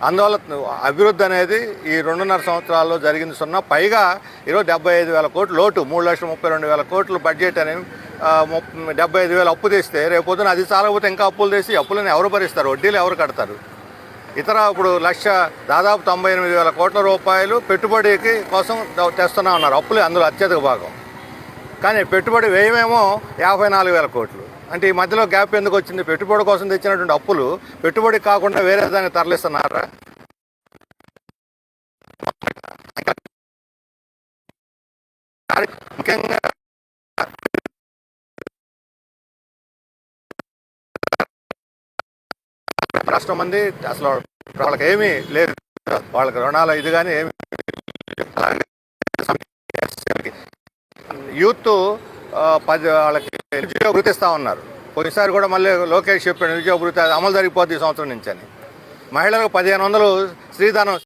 అందువల్ల అభివృద్ధి అనేది ఈ 2.5 సంవత్సరాల్లో జరిగింది సున్నా. పైగా ఈరోజు 75,000 కోట్లు లోటు, 3,32,000 కోట్లు బడ్జెట్ అని 75,000 అప్పు తెస్తే రేపు పొద్దున అది చాలకపోతే ఇంకా అప్పులు తెసి అప్పులను ఎవరు భరిస్తారు? వడ్డీలు ఎవరు కడతారు? ఇప్పుడు దాదాపు 98,000 కోట్ల రూపాయలు పెట్టుబడికి కోసం తెస్తున్నా ఉన్నారు. అప్పులు అందులో అత్యధిక భాగం. కానీ పెట్టుబడి వ్యయమేమో 54,000 కోట్లు. అంటే ఈ మధ్యలో గ్యాప్ ఎందుకు వచ్చింది? పెట్టుబడి కోసం తెచ్చినటువంటి అప్పులు పెట్టుబడి కాకుండా వేరే దాన్ని తరలిస్తున్నారా? ముఖ్యంగా రాష్ట్రం మంది అసలు వాళ్ళకి ఏమీ లేదు, వాళ్ళకి రుణాలు ఇది కానీ ఏమి. యూత్ వాళ్ళకి నిరుద్యోగ వృత్తి ఇస్తూ ఉన్నారు. పోయినసారి కూడా మళ్ళీ లోకేష్ చెప్పాడు నిరుద్యోగ వృత్తి అమలు జరిగిపోద్ది ఈ సంవత్సరం నుంచి అని. మహిళలకు 1,500 స్త్రీధనం